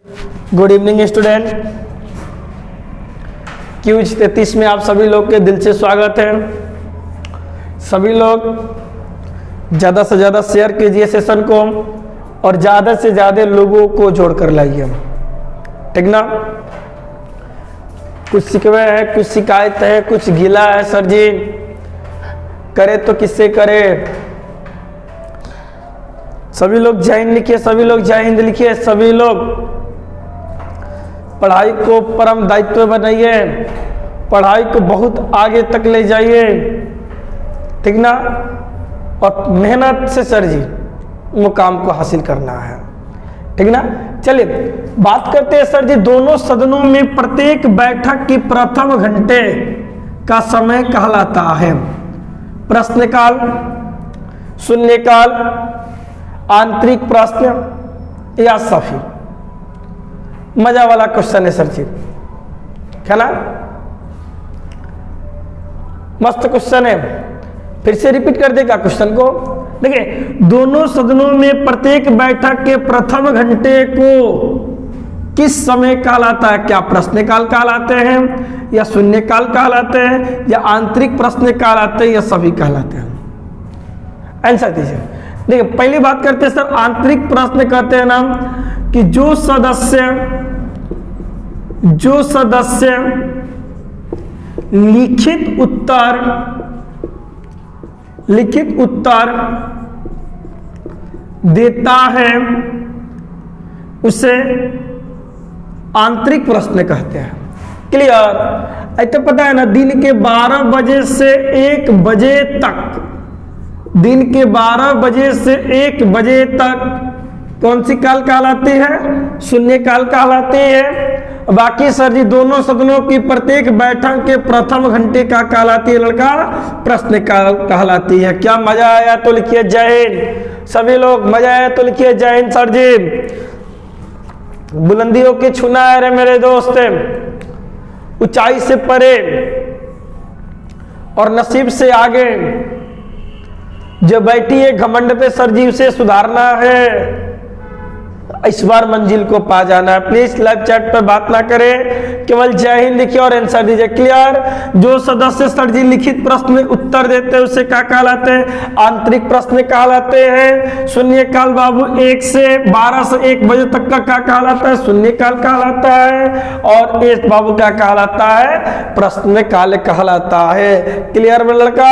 Good evening student. Cues 33 में आप सभी लोग के दिल से स्वागत है। सभी लोग ज़्यादा से ज़्यादा शेयर कीजिए सेशन को और ज़्यादा से ज़्यादा लोगों को जोड़ कर लाइए, ठीक ना। कुछ शिकवे है, कुछ शिकायत है, कुछ गिला है, सर जी करे तो किससे करे। सभी लोग जय हिंद लिखिए, सभी लोग जय हिंद लिखिए, सभी लोग पढ़ाई को परम दायित्व बनाइए, पढ़ाई को बहुत आगे तक ले जाइए, ठीक ना। और मेहनत से सर जी मुकाम को हासिल करना है, ठीक ना। चलिए बात करते हैं सर जी, दोनों सदनों में प्रत्येक बैठक की प्रथम घंटे का समय कहलाता है प्रश्नकाल, शून्यकाल, आंतरिक प्रश्न या सभी। मजा वाला क्वेश्चन है सर जी, है ना, मस्त क्वेश्चन है। फिर से रिपीट कर देगा क्वेश्चन को। देखिए, दोनों सदनों में प्रत्येक बैठक के प्रथम घंटे को किस समय कहलाता है? क्या प्रश्नकाल कहलाते हैं या शून्यकाल कहलाते हैं या आंतरिक प्रश्न कहलाते हैं या सभी कहलाते हैं? आंसर दीजिए। देखिए, पहली बात करते हैं सर, आंतरिक प्रश्न कहते हैं ना कि जो सदस्य लिखित उत्तर देता है उसे आंतरिक प्रश्न कहते हैं। क्लियर? ऐसे पता है ना, दिन के 12 बजे से 1 बजे तक, दिन के 12 बजे से 1 बजे तक कौन सी काल कहलाती है? शून्य काल कहलाती है। बाकी सर जी दोनों सदनों की प्रत्येक बैठक के प्रथम घंटे का कहलाती है लड़का प्रश्न काल कहलाती है। क्या मजा आया तो लिखिए जय हिंद। सभी लोग मजा आया तो लिखिए जय हिंद सर जी। बुलंदियों की छूना है रे मेरे दोस्त, ऊंचाई से परे और नसीब से आगे जो बैठी है घमंड पे सर जी उसे सुधारना है, इस बार मंजिल को पा जाना है। प्लीज लाइव चैट पर बात ना करें, केवल जय हिंद लिखिए और आंसर दीजिए। क्लियर? जो सदस्य सर जी लिखित प्रश्न में उत्तर देते हैं उसे क्या कहलाते हैं? आंतरिक प्रश्न कहलाते हैं। शून्य काल बाबू 1 से 12 से 1 बजे तक का क्या कहलाता है? शून्य काल कहलाता है। और एक बाबू क्या कहलाता है? प्रश्न काल कहलाता है। क्लियर में लड़का?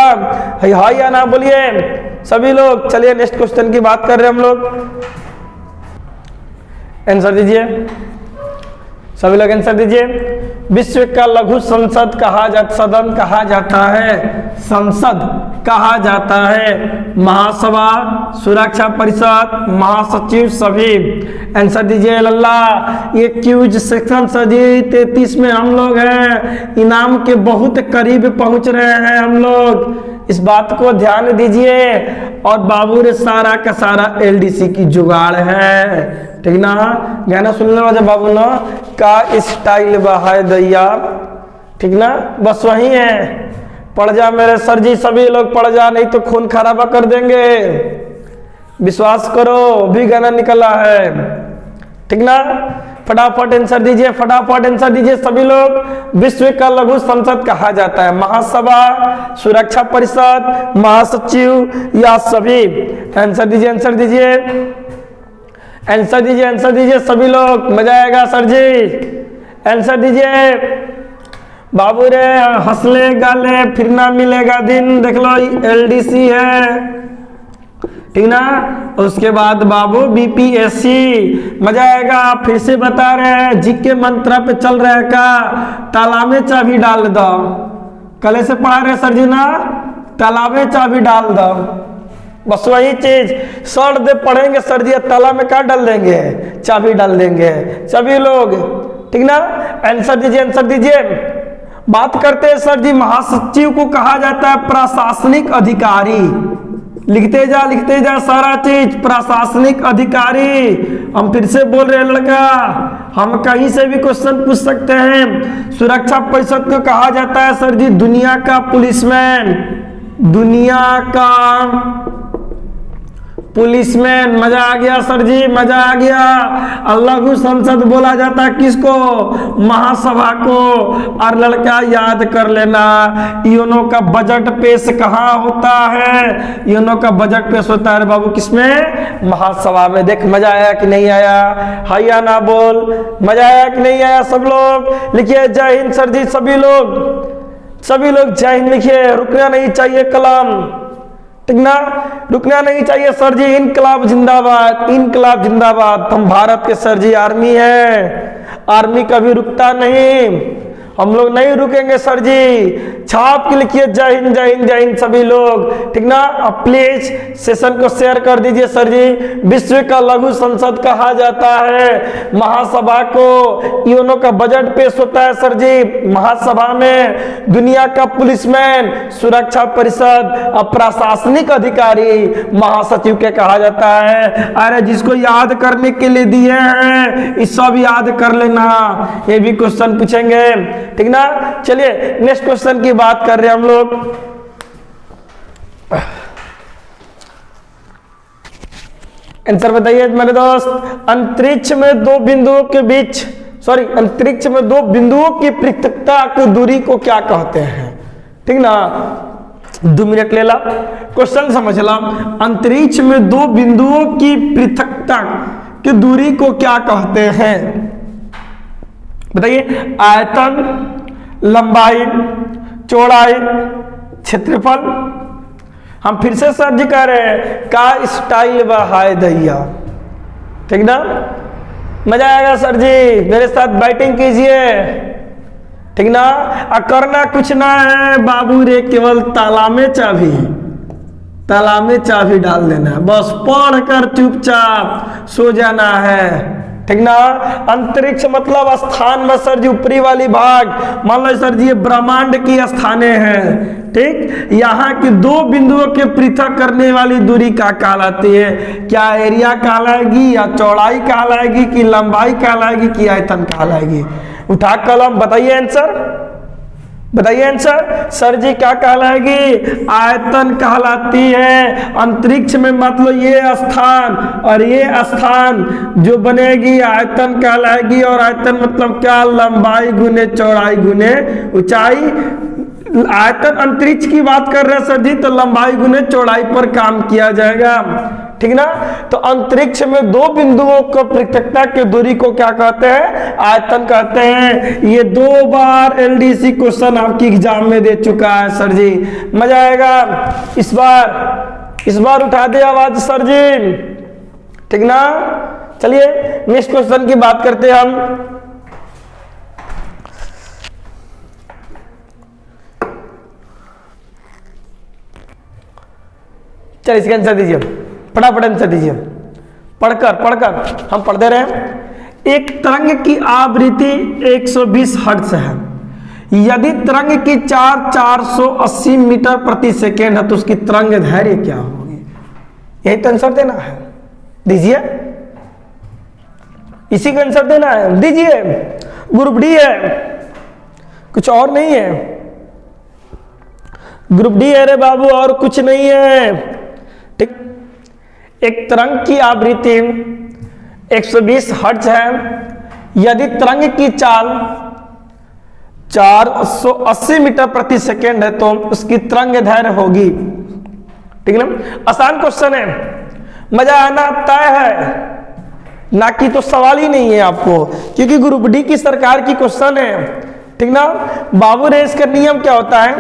हाय या ना बोलिए सभी लोग। चलिए नेक्स्ट क्वेश्चन की बात कर रहे हैं हम लोग। आंसर दीजिए सभी लोग, आंसर दीजिए। विश्व का लघु सदन कहा जाता है, संसद कहा जाता है महासभा, सुरक्षा परिषद, महासचिव, सभी। आंसर दीजिए लल्ला। ये क्यूज सेक्शन सजी 33 में हम लोग हैं, इनाम के बहुत करीब पहुंच रहे हैं हम लोग, इस बात को ध्यान दीजिए। और बाबू रे सारा का सारा एलडीसी की जुगाड़ है, ठीक ना। गाना सुनने वाले बाबू ना का स्टाइल बहाय दैया, ठीक ना, बस वही है। पढ़ जा मेरे सर जी, सभी लोग पढ़ जा, नहीं तो खून खराबा कर देंगे। विश्वास करो, भी गाना निकला है, ठीक ना। फटाफट आंसर दीजिए, फटाफट आंसर दीजिए सभी लोग। विश्व का लघु संसद कहा जाता है महासभा, सुरक्षा परिषद, महासचिव या सभी। आंसर दीजिए, आंसर दीजिए, आंसर दीजिए, आंसर दीजिए सभी लोग, मजा आएगा सर जी। आंसर दीजिए बाबू रे, हंसले गाले फिर ना मिलेगा दिन। देख लो एलडीसी है, ठीक ना। उसके बाद बाबू बीपीएससी, मजा आएगा। फिर से बता रहे हैं, जीके मंत्र पे चल रहा है का, ताला में चाबी डाल दो। कल से पढ़ा रहे सर जी ना, ताला में चाबी डाल दो, बस वही चीज सर दे पढ़ेंगे सर जी, ताला में क्या डाल देंगे? चाबी डाल देंगे सभी लोग, ठीक ना। आंसर दीजिए, आंसर दीजिए। बात करते हैं सर जी, महासचिव को कहा जाता है प्रशासनिक अधिकारी। लिखते जा सारा चीज, प्रशासनिक अधिकारी। हम फिर से बोल रहे हैं लड़का, हम कहीं से भी क्वेश्चन पूछ सकते हैं। सुरक्षा परिषद को कहा जाता है सर जी दुनिया का पुलिसमैन, दुनिया का पुलिसमैन। मजा आ गया सर जी, मजा आ गया। लघु संसद बोला जाता है किसको? महासभा को। और लड़का याद कर लेना, यूनो का बजट पेश कहाँ होता है? यूनो का बजट पेश होता है बाबू किसमें? महासभा में। देख मजा आया कि नहीं आया? हाय या ना बोल, मजा आया कि नहीं आया? सब लोग लिखिए जय हिंद सर जी, सभी लोग जय हिंद लिखिए। रुकना नहीं चाहिए कलम, ठीक ना, रुकना नहीं चाहिए सर जी। इनकलाब जिंदाबाद, इनकलाब जिंदाबाद। हम भारत के सर जी आर्मी है, आर्मी कभी रुकता नहीं, हम लोग नहीं रुकेंगे सर जी। छाप के लिखिए जय हिंद जय हिंद जय हिंद सभी लोग, ठीक ना। अब प्लीज सेशन को शेयर कर दीजिए सर जी। विश्व का लघु संसद कहा जाता है महासभा को। यूनो का बजट पेश होता है सर जी महासभा में। दुनिया का पुलिसमैन, सुरक्षा परिषद, प्रशासनिक अधिकारी महासचिव के कहा जाता है। अरे जिसको याद करने के लिए दिए हैं ये सब याद कर लेना, ये भी क्वेश्चन पूछेंगे, ठीक ना। चलिए नेक्स्ट क्वेश्चन की बात कर रहे हैं हम लोग। आंसर बताइए मेरे दोस्त। अंतरिक्ष में दो बिंदुओं के बीच, अंतरिक्ष में दो बिंदुओं की पृथकता की दूरी को क्या कहते हैं? ठीक ना, 2 मिनट ले ला, क्वेश्चन समझ ला। अंतरिक्ष में दो बिंदुओं की पृथकता की दूरी को क्या कहते हैं? बताइए। आयतन, लंबाई, चौड़ाई, क्षेत्रफल। हम फिर से सर्च कर रहे हैं का स्टाइल व हाय दैया, ठीक ना। मजा आएगा सर जी, मेरे साथ बैटिंग कीजिए, ठीक ना। करना कुछ ना है बाबू रे, केवल ताला में चाबी डाल देना है, बस पढ़कर चुपचाप सो जाना है, ठीक ना। अंतरिक्ष मतलब स्थान में सर जी ऊपरी वाली भाग, मान लो सर जी ये ब्रह्मांड की स्थानें हैं, ठीक। यहाँ की दो बिंदुओं के पृथक करने वाली दूरी क्या कहलाती है? क्या एरिया कहलाएगी, या चौड़ाई कहलाएगी, कि लंबाई कहलाएगी, कि आयतन कहलाएगी? उठा कलम, बताइए आंसर, बताइए आंसर। सर जी क्या कहलाएगी? आयतन कहलाती है। अंतरिक्ष में मतलब ये स्थान और ये स्थान जो बनेगी आयतन कहलाएगी। और आयतन मतलब क्या? लंबाई गुने चौड़ाई गुने ऊंचाई। आयतन अंतरिक्ष की बात कर रहे हैं सर जी, तो लंबाई गुने चौड़ाई पर काम किया जाएगा, ठीक ना। तो अंतरिक्ष में दो बिंदुओं को पृथकता की दूरी को क्या कहते हैं? आयतन कहते हैं। ये 2 बार एलडीसी क्वेश्चन आपकी एग्जाम में दे चुका है सर जी, मजा आएगा। इस बार उठा दे आवाज सर जी, ठीक ना। चलिए नेक्स्ट क्वेश्चन की बात करते हैं हम। चलिए इसका आंसर दीजिए, फटाफट आंसर दीजिए, पढ़कर हम पढ़ दे रहे हैं। एक तरंग की आवृत्ति 120 हर्ट्ज है। यदि तरंग की 480 मीटर प्रति सेकेंड है तो उसकी तरंग दैर्घ्य क्या होगी? यही तो आंसर देना है, दीजिए, इसी का आंसर देना है, दीजिए। ग्रुप डी है, कुछ और नहीं है। ग्रुप डी है रे बाबू, और कुछ नहीं है, ठीक। एक तरंग की आवृत्ति 120 हर्ट्ज है। यदि तरंग की चाल 480 मीटर प्रति सेकेंड है तो उसकी तरंग दैर्घ्य होगी, ठीक ना। आसान क्वेश्चन है, मजा आना तय है, ना कि तो सवाल ही नहीं है आपको, क्योंकि ग्रुप डी की सरकार की क्वेश्चन है, ठीक ना। बाबू रेस का नियम क्या होता है?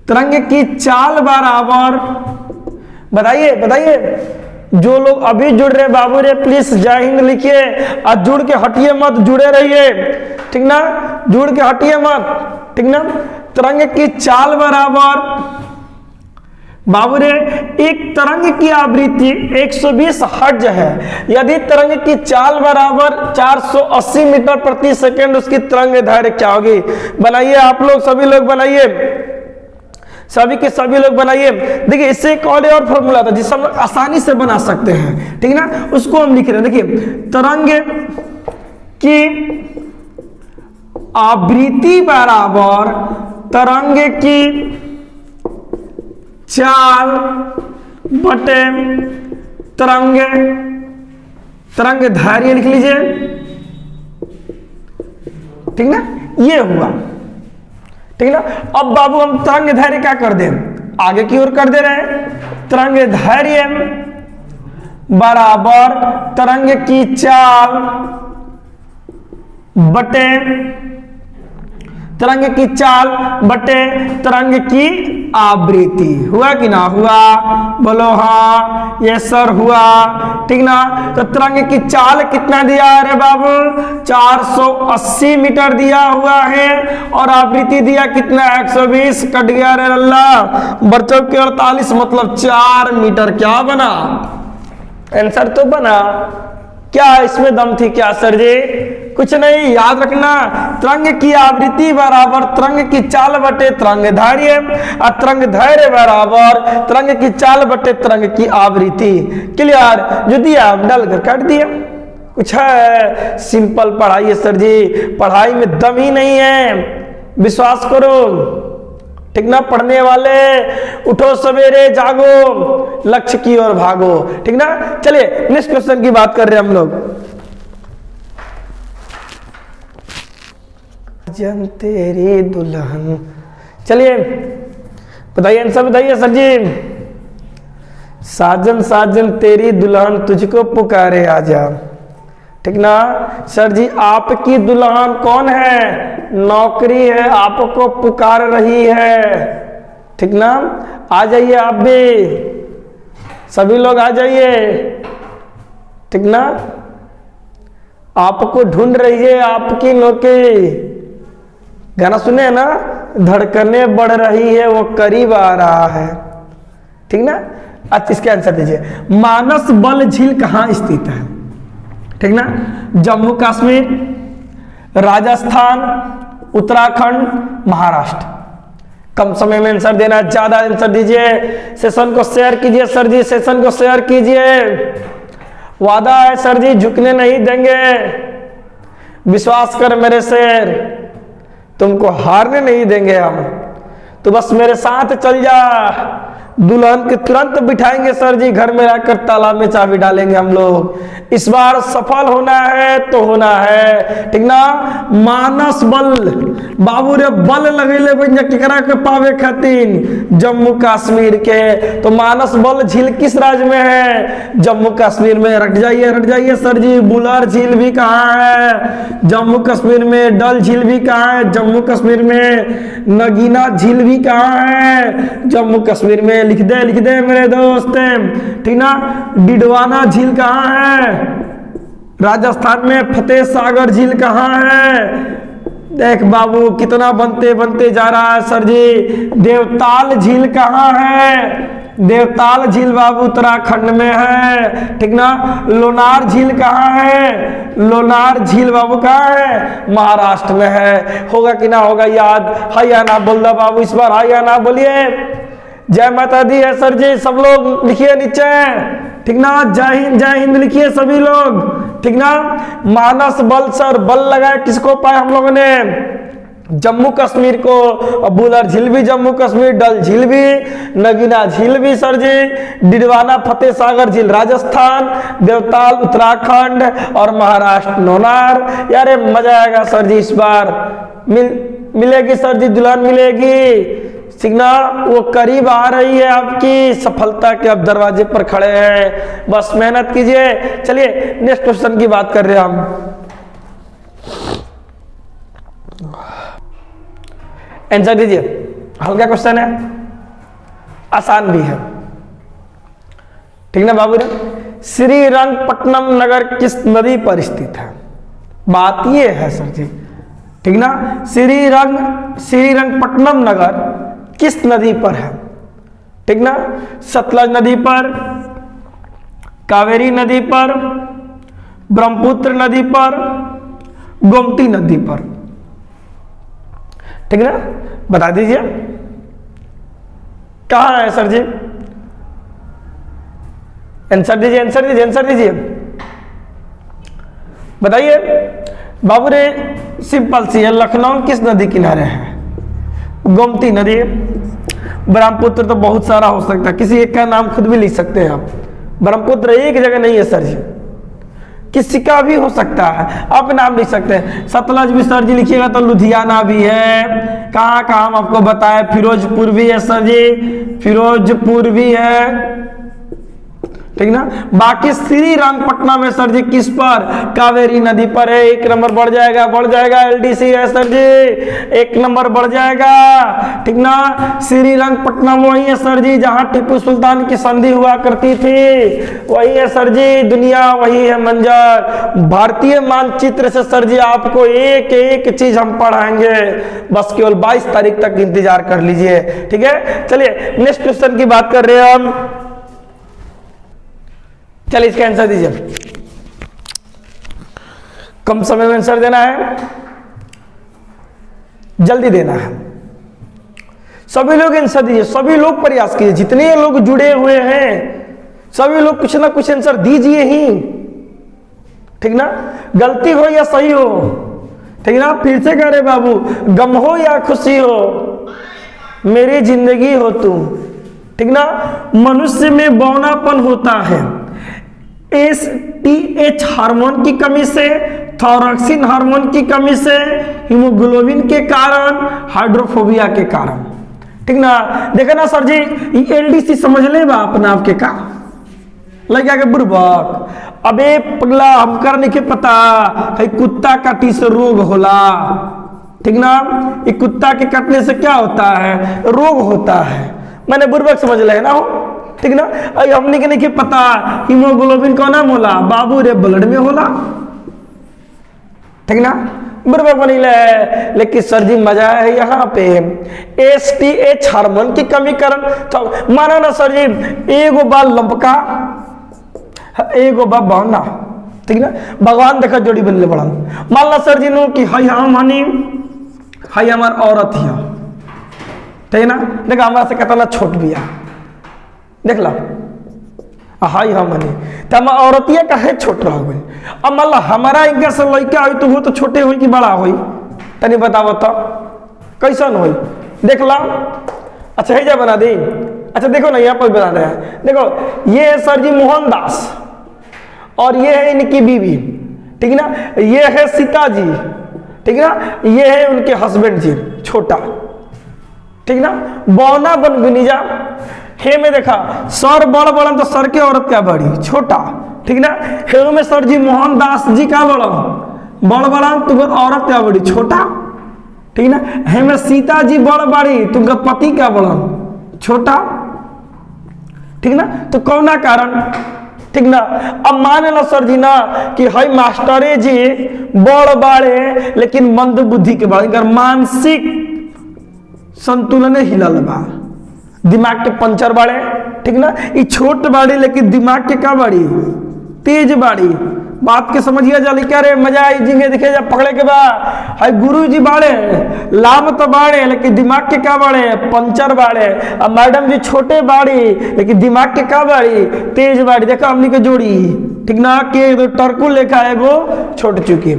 तरंग की चाल बराबर, बताइए जो लोग अभी जुड़ रहे बाबू रे प्लीज जय हिंद लिखिए, और जुड़ के हटिए मत, जुड़े रहिए, ठीक ना, जुड़ के हटिए मत, ठीक ना। तरंग की चाल बराबर बाबू रे, एक तरंग की आवृत्ति 120 हर्ट्ज है। यदि तरंग की चाल बराबर 480 मीटर प्रति सेकेंड, उसकी तरंग दैर्घ्य क्या होगी? बनाइए आप लोग, सभी लोग बनाइए, सभी के सभी लोग बनाइए। देखिए इससे एक और फॉर्मूला था जिससे हम आसानी से बना सकते हैं, ठीक ना, उसको हम लिख रहे हैं। देखिए तरंग की आवृत्ति बराबर तरंग की चाल बटे तरंग धार्य लिख लीजिए, ठीक ना, ये हुआ, ठीक ना। अब बाबू हम तरंग धार्य क्या कर दें, आगे की ओर कर दे रहे हैं। तरंग धार्य बराबर तरंग की चाल बटे तरंग की चाल बटे तरंग की आवृत्ति। हुआ कि ना हुआ, बोलो हाँ, ये सर हुआ, ठीक ना। तो तरंग की चाल कितना दिया है बाबू, 480 मीटर दिया हुआ है, और आवृत्ति दिया कितना, 120। कट गया रे अल्लाह, बच्चों के 48 मतलब 4 मीटर। क्या बना, आंसर तो बना। क्या इसमें दम थी क्या सर जी, कुछ नहीं, याद रखना। तरंग की आवृत्ति बराबर तरंग की चाल बटे तरंग धार्य, और तरंग धार्य बराबर तरंग की चाल बटे तरंग की आवृत्ति। क्लियर, जो दिया डाल कर काट दिया। कुछ है, सिंपल पढ़ाई है सर जी, पढ़ाई में दम ही नहीं है, विश्वास करो, ठीक ना। पढ़ने वाले उठो सवेरे जागो, लक्ष्य की ओर भागो, ठीक ना। चलिए नेक्स्ट क्वेश्चन की बात कर रहे हैं हम लोग। जन तेरी दुल्हन, चलिए बताइए आंसर बताइए सर जी। साजन साजन तेरी दुल्हन तुझको पुकारे आजा, ठीक ना। सर जी आपकी दुल्हन कौन है, नौकरी है, आपको पुकार रही है, ठीक ना। आ जाइए आप भी, सभी लोग आ जाइए, ठीक ना। आपको ढूंढ रही है आपकी नौकरी। गाना सुने है ना, धड़कने बढ़ रही है, वो करीब आ रहा है, ठीक ना। अच्छा इसके आंसर दीजिए, मानस बल झील कहाँ स्थित है, ठीक ना। जम्मू कश्मीर, राजस्थान, उत्तराखंड, महाराष्ट्र। कम समय में आंसर देना, ज्यादा आंसर दीजिए। सेशन को शेयर कीजिए सर जी, सेशन को शेयर कीजिए। वादा है सर जी, झुकने नहीं देंगे, विश्वास कर मेरे शेर, तुमको हारने नहीं देंगे हम। तो बस मेरे साथ चल जा, दुल्हन के तुरंत बिठाएंगे सर जी घर में रखकर, ताला में चाबी डालेंगे हम लोग। इस बार सफल होना है तो होना है, ठीक ना। मानस बल बाबू रे बल लगेले केकरा के पावे खातिर, जम्मू कश्मीर के। तो मानस बल झील किस राज्य में है, जम्मू कश्मीर में। रट जाइए सर जी। बुलर झील भी कहाँ है, जम्मू कश्मीर में। डल झील भी कहाँ है, जम्मू कश्मीर में। नगीना झील भी कहाँ है, जम्मू कश्मीर में। लिख दे मेरे दोस्त, ठीक ना। डिडवाना झील कहाँ है, राजस्थान में। फतेह सागर झील कहाँ है, देख बाबू कितना बनते जा रहा है सर जी। देवताल झील कहाँ है, देवताल झील बाबू उत्तराखंड में है, ठीक ना। लोनार झील कहाँ है, लोनार झील बाबू कहाँ है, महाराष्ट्र में है। होगा कि ना होगा याद, हाँ या ना बोल दो बाबू इस बार, हाँ या ना बोलिए। जय माता दी है सर जी, सब लोग लिखिए नीचे, ठीक ना। जय हिंद लिखिए सभी लोग, ठीक ना। मानस बल सर, बल लगाए किसको पाए हम लोगों ने, जम्मू कश्मीर को। बुलर झील भी जम्मू कश्मीर, डल झील भी, नगीना झील भी सर जी, डिडवाना फतेह सागर झील राजस्थान, देवताल उत्तराखंड, और महाराष्ट्र लोनार। यार मजा आएगा सर जी इस बार। मिलेगी सर जी, दुल्हन मिलेगी, सिग्ना वो करीब आ रही है आपकी सफलता के, अब दरवाजे पर खड़े हैं, बस मेहनत कीजिए। चलिए नेक्स्ट क्वेश्चन की बात कर रहे हैं हम। आंसर दीजिए, हल्का क्वेश्चन है, आसान भी है, ठीक ना बाबू रे। श्रीरंगपट्टनम नगर किस नदी पर स्थित है, बात ये है सर जी, ठीक ना। श्रीरंगपट्टनम नगर किस नदी पर है, ठीक ना। सतलज नदी पर, कावेरी नदी पर, ब्रह्मपुत्र नदी पर, गोमती नदी पर, ठीक ना। बता दीजिए कहां है सर जी, आंसर दीजिए बताइए बाबू रे। सिंपल सी है, लखनऊ किस नदी किनारे है, गोमती नदी। ब्रह्मपुत्र तो बहुत सारा हो सकता है, किसी एक का नाम खुद भी लिख सकते हैं आप। ब्रह्मपुत्र एक जगह नहीं है सर जी, किसी का भी हो सकता है, आप नाम लिख सकते हैं। सतलज भी सर जी लिखिएगा तो लुधियाना भी है, कहाँ कहाँ हम आपको बताए, फिरोजपुर भी है सर जी, फिरोजपुर भी है, ठीक ना। बाकी श्रीरंगपट्टनम में सर जी किस पर, कावेरी नदी पर है, 1 नंबर बढ़ जाएगा, एलडीसी है सर जी, 1 नंबर बढ़ जाएगा, ठीक ना। श्रीरंगपट्टनम वही है सर जी जहां टीपू सुल्तान की संधि हुआ करती थी, वही है सर जी, दुनिया वही है मंजर। भारतीय मानचित्र से सर जी आपको एक एक चीज हम पढ़ाएंगे, बस केवल 22 तारीख तक इंतजार कर लीजिए, ठीक है। चलिए नेक्स्ट क्वेश्चन की बात कर रहे हैं हम। चलिए इसका आंसर दीजिए, कम समय में आंसर देना है, जल्दी देना है। सभी लोग आंसर दीजिए, सभी लोग प्रयास कीजिए, जितने लोग जुड़े हुए हैं सभी लोग कुछ ना कुछ आंसर दीजिए ही, ठीक ना। गलती हो या सही हो, ठीक ना। फिर से कह रहे बाबू, गम हो या खुशी हो, मेरी जिंदगी हो तुम, ठीक ना। मनुष्य में बौनापन होता है एसटीएच हार्मोन की कमी से, थायरॉक्सिन हार्मोन की कमी से, हीमोग्लोबिन के कारण, हाइड्रोफोबिया के कारण, ठीक ना। देखा ना सर जी, एलडीसी समझ ले बा अपना आपके का लग गया के बुर्बक। अबे पगला हमकर नहीं पता है कुत्ता काटी से रोग होला, ठीक ना। ये कुत्ता के काटने से क्या होता है, रोग होता है, मैंने बुर्बक समझ ले ना हो, ठीक ना। हमने के नहीं पता हीमोग्लोबिन का नाम होला, बाबू रे ब्लड में होला, ठीक ना। बुर्बक बनी ले। लेकिन सर जी मजा है यहाँ पे, एसटीएच हार्मोन की कमी कारण, तो माना ना सर जी एगो बाल लंपका एगो बा बहना, ठीक ना। भगवान देखा जोड़ी बनले बड़न, मान ला सर जी नो कि हई हम हनी, हई हमार औरत हिया, ठीक ना। देखा हमारा से कहता छोट बिया, देख ला हाई हम हनी, तो हम औरतिया का है छोट रह गई। अब मान ला हमारा इनका से लड़का हुई तो वो तो छोटे हुई कि बड़ा हुई, तनी बताओ तो कैसन हुई, देख ला। अच्छा है जा बना दी, अच्छा देखो ना यहाँ पर बना रहे हैं, देखो ये है सर जी मोहनदास और ये है इनकी बीवी, ठीक ना। ये है सीता जी, ठीक ना। ये है उनके हस्बैंड जी छोटा, ठीक ना। बौना बन गुनीजा हे में देखा सर बड़ बड़न तो सर के औरत क्या बड़ी छोटा, ठीक ना। हे में सर जी मोहनदास जी का बड़ बड़न तुम औरत क्या बड़ी छोटा, ठीक ना। हे में सीता जी बड़ बड़ी तुमका पति क्या बड़न छोटा, ठीक ना। तो कौना कारण, ठीक ना। अब मान लो सर जी ना कि हई मास्टरे जी बड़ बाड़े लेकिन मंद बुद्धि के बाड़े, मानसिक संतुलन हिलल बा, दिमाग के पंचर बाड़े, ठीक ना। ये छोट बाड़ी लेकिन दिमाग के का बाड़ी, तेज बाड़ी। बात के समझिए जाली क्या रे मजा आई जिंगे दिखे जा पकड़े के बा, हाय गुरु जी बाड़े लाभ तो बाड़े लेकिन दिमाग के का बाड़े, पंचर बाड़े। अब मैडम जी छोटे बाड़ी लेकिन दिमाग के का बाड़ी, तेज बाड़ी। देखा हमनी के जोड़ी, ठीक ना, के टर्कू लेखा है वो छोट चुकी,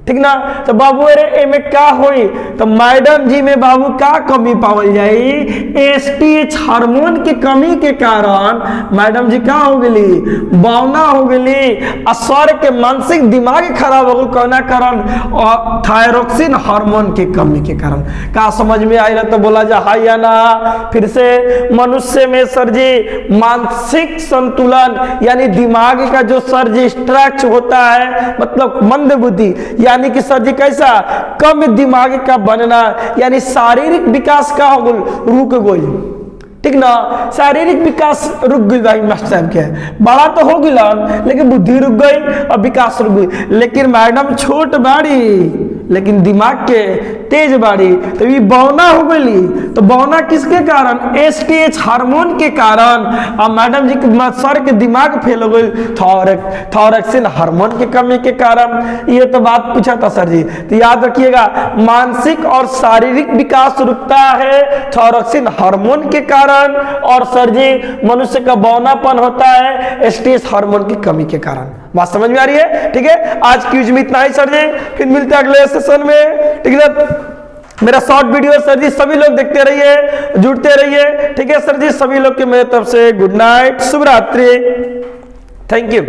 ठीक ना। तो बाबू अरे एमे का होई, तो मैडम जी में बाबू का कमी पावल जाई, एसटीएच हार्मोन की कमी के कारण मैडम जी का हो गई, बौना हो गई, असर के मानसिक दिमाग खराब हो गई, कौना कारण, और थायरॉक्सिन हार्मोन की कमी के कारण। का समझ में आएगा तो बोला जा हां या ना। फिर से मनुष्य में सर जी मानसिक संतुलन यानी दिमाग का जो सर जी स्ट्रक्चर होता है, मतलब मंद बुद्धि यानी कि सर जी कैसा कम दिमाग का बनना, यानी शारीरिक विकास का हो गल रुक गई, ठीक ना। शारीरिक विकास रुक गई भाई मास्टर साहब के, बड़ा तो हो गया लेकिन बुद्धि रुक गई और विकास रुक गई। लेकिन मैडम छोट बाड़ी लेकिन दिमाग के तेज बाड़ी, तो ये बौना हो गई। तो बौना किसके कारण, एसटीएच हार्मोन के कारण। अब मैडम जी के सर के दिमाग फेल हो गई, थायरॉक्सिन हार्मोन की कमी के कारण। ये तो बात पूछा था सर जी, तो याद रखिएगा मानसिक और शारीरिक विकास रुकता है थायरॉक्सिन हार्मोन के कारण, और सर जी मनुष्य का बौनापन होता है एसटीएच हार्मोन की कमी के कारण। बात समझ में आ रही है, ठीक है। आज क्यूज में इतना ही सर जी, फिर मिलते हैं अगले सेशन में, ठीक है। मेरा शॉर्ट वीडियो सर जी सभी लोग देखते रहिए, जुड़ते रहिए, ठीक है सर जी। सभी लोग के मेरे तरफ से गुड नाइट, शुभ रात्रि, थैंक यू।